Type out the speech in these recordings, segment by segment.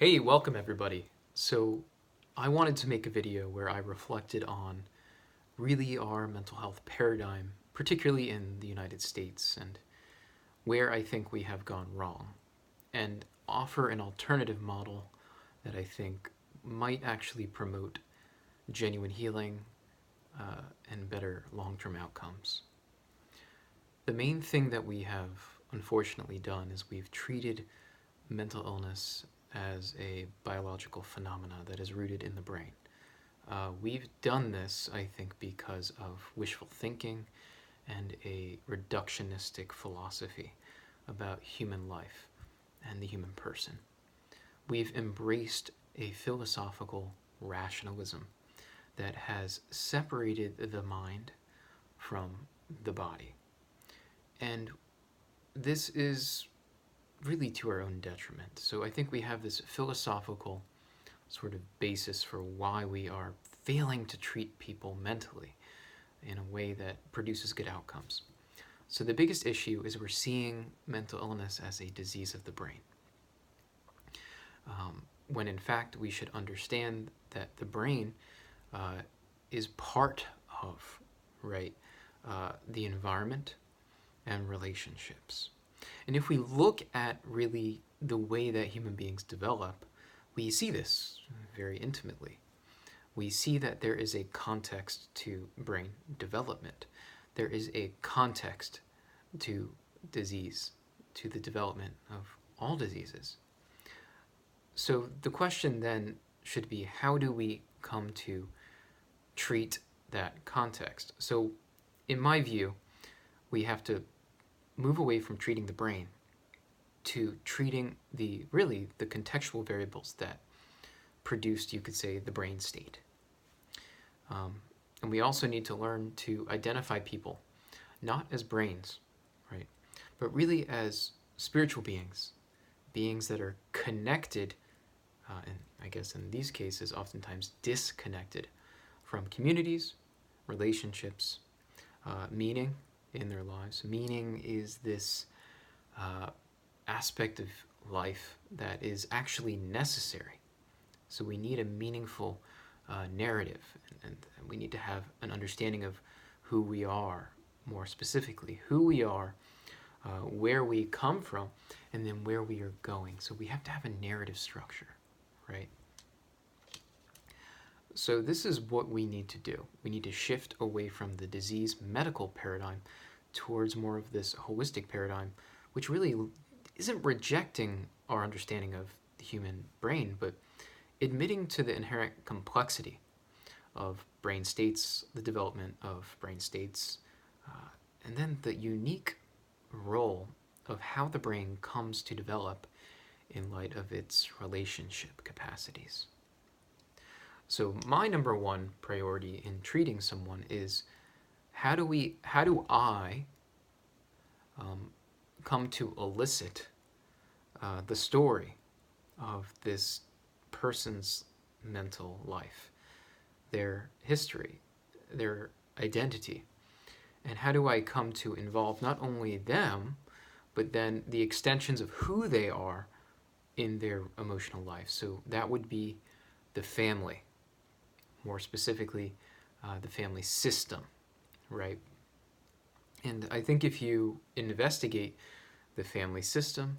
Hey, welcome everybody. So I wanted to make a video where I reflected on really our mental health paradigm, particularly in the United States, and where I think we have gone wrong, and offer an alternative model that I think might actually promote genuine healing and better long-term outcomes. The main thing that we have unfortunately done is we've treated mental illness as a biological phenomena that is rooted in the brain. We've done this, I think, because of wishful thinking and a reductionistic philosophy about human life and the human person. We've embraced a philosophical rationalism that has separated the mind from the body. And this is really to our own detriment. So I think we have this philosophical sort of basis for why we are failing to treat people mentally in a way that produces good outcomes. So the biggest issue is we're seeing mental illness as a disease of the brain, when in fact we should understand that the brain is part of, the environment and relationships. And if we look at really the way that human beings develop, we see this very intimately. We see that there is a context to brain development. There is a context to disease, to the development of all diseases. So the question then should be, how do we come to treat that context? So in my view, we have to move away from treating the brain to treating the contextual variables that produced, you could say, the brain state. And we also need to learn to identify people not as brains, right, but really as spiritual beings, beings that are connected, and I guess in these cases oftentimes disconnected from communities, relationships, meaning in their lives. Meaning is this aspect of life that is actually necessary. So we need a meaningful narrative, and we need to have an understanding of who we are, more specifically, who we are, where we come from, and then where we are going. So we have to have a narrative structure, right? So this is what we need to do. We need to shift away from the disease medical paradigm towards more of this holistic paradigm, which really isn't rejecting our understanding of the human brain, but admitting to the inherent complexity of brain states, the development of brain states, and then the unique role of how the brain comes to develop in light of its relationship capacities. So my number one priority in treating someone is how do I come to elicit the story of this person's mental life, their history, their identity, and how do I come to involve not only them, but then the extensions of who they are in their emotional life. So that would be the family, more specifically, the family system, right? And I think if you investigate the family system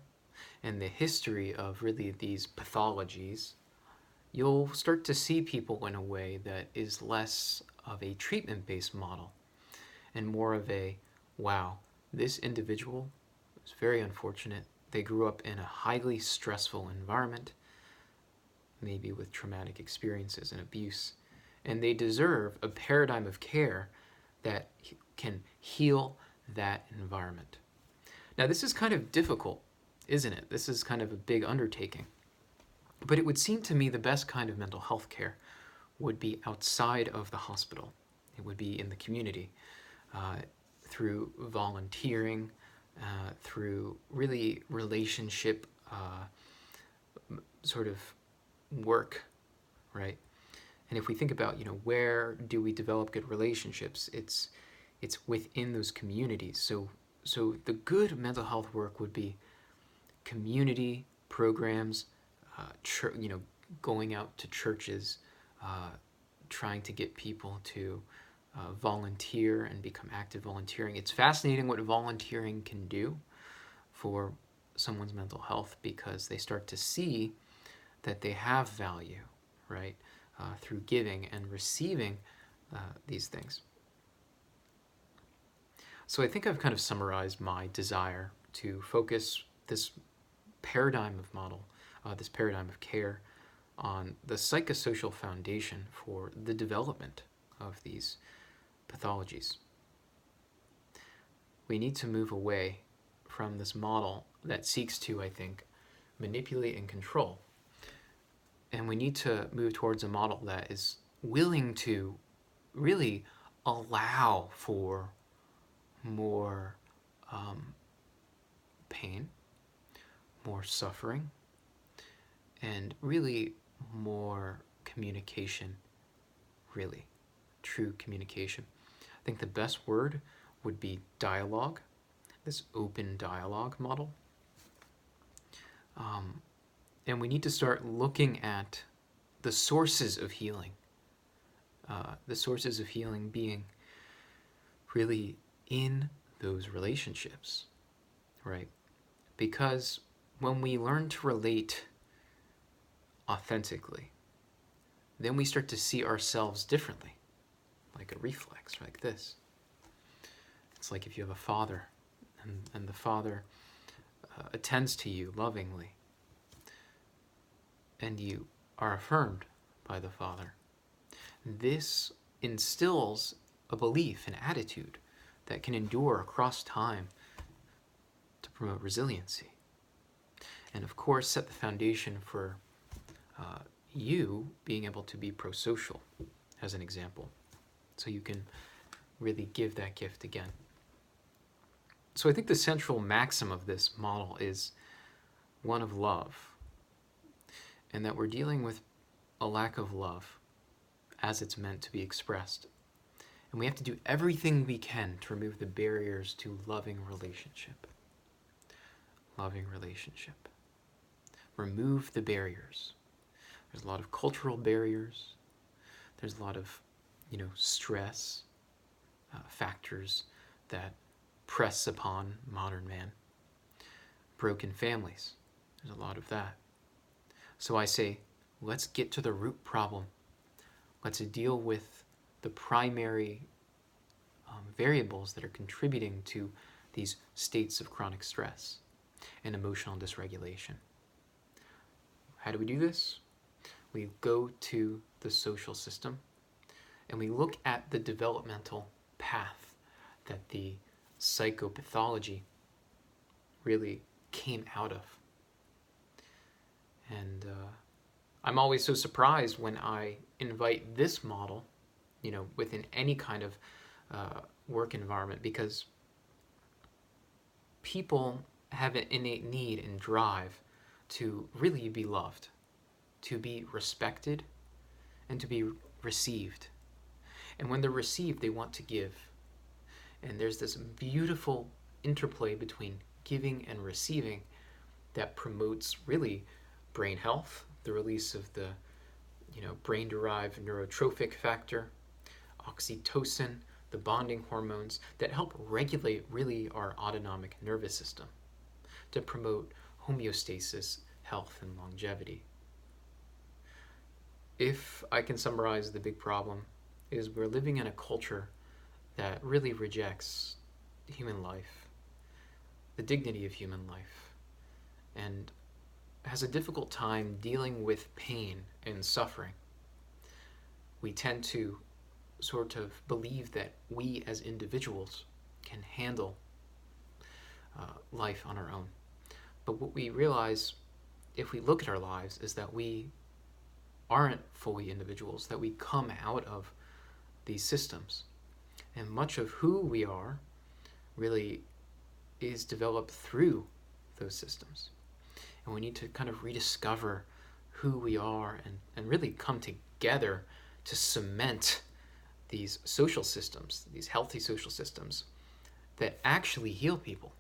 and the history of really these pathologies, you'll start to see people in a way that is less of a treatment-based model and more of a, wow, this individual is very unfortunate. They grew up in a highly stressful environment, maybe with traumatic experiences and abuse, and they deserve a paradigm of care that can heal that environment. Now, this is kind of difficult, isn't it? This is kind of a big undertaking. But it would seem to me the best kind of mental health care would be outside of the hospital. It would be in the community, through volunteering, through really relationship sort of work, right? And if we think about, where do we develop good relationships? It's within those communities. So the good mental health work would be community programs, going out to churches, trying to get people to volunteer and become active volunteering. It's fascinating what volunteering can do for someone's mental health, because they start to see that they have value, right, through giving and receiving these things. So I think I've kind of summarized my desire to focus this paradigm of model, this paradigm of care, on the psychosocial foundation for the development of these pathologies. We need to move away from this model that seeks to, I think, manipulate and control. And we need to move towards a model that is willing to really allow for more pain, more suffering, and really more communication, really, true communication. I think the best word would be dialogue, this open dialogue model. And we need to start looking at the sources of healing. The sources of healing being really in those relationships, right? Because when we learn to relate authentically, then we start to see ourselves differently, like a reflex, like this. It's like if you have a father, and the father attends to you lovingly, and you are affirmed by the father. This instills a belief, an attitude that can endure across time to promote resiliency. And of course, set the foundation for you being able to be pro-social, as an example. So you can really give that gift again. So I think the central maxim of this model is one of love, and that we're dealing with a lack of love as it's meant to be expressed. And we have to do everything we can to remove the barriers to loving relationship. Loving relationship. Remove the barriers. There's a lot of cultural barriers. There's a lot of, stress factors that press upon modern man. Broken families. There's a lot of that. So I say, let's get to the root problem. Let's deal with the primary variables that are contributing to these states of chronic stress and emotional dysregulation. How do we do this? We go to the social system and we look at the developmental path that the psychopathology really came out of. And I'm always so surprised when I invite this model, within any kind of work environment, because people have an innate need and drive to really be loved, to be respected, and to be received. And when they're received, they want to give. And there's this beautiful interplay between giving and receiving that promotes really brain health, the release of the brain-derived neurotrophic factor, oxytocin, the bonding hormones that help regulate really our autonomic nervous system to promote homeostasis, health, and longevity. If I can summarize the big problem, is we're living in a culture that really rejects human life, the dignity of human life, and has a difficult time dealing with pain and suffering. We tend to sort of believe that we as individuals can handle life on our own. But what we realize, if we look at our lives, is that we aren't fully individuals, that we come out of these systems. And much of who we are really is developed through those systems. And we need to kind of rediscover who we are and really come together to cement these social systems, these healthy social systems that actually heal people.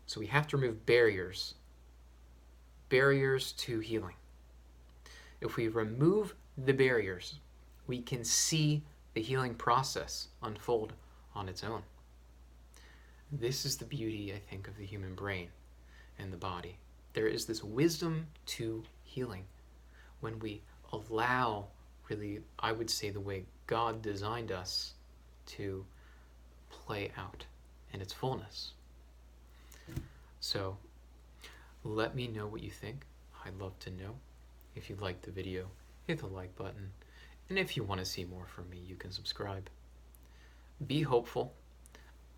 So we have to remove barriers to healing. If we remove the barriers, we can see the healing process unfold on its own. This is the beauty, I think, of the human brain and the body. There is this wisdom to healing when we allow, really, I would say, the way God designed us to play out in its fullness. So let me know what you think. I'd love to know. If you liked the video, hit the like button. And if you want to see more from me, you can subscribe. Be hopeful.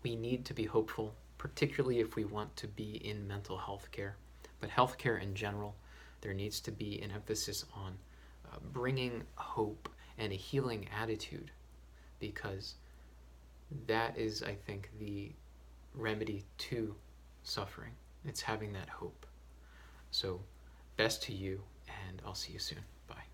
We need to be hopeful, particularly if we want to be in mental health care. But healthcare in general, there needs to be an emphasis on bringing hope and a healing attitude, because that is, I think, the remedy to suffering. It's having that hope. So, best to you, and I'll see you soon. Bye.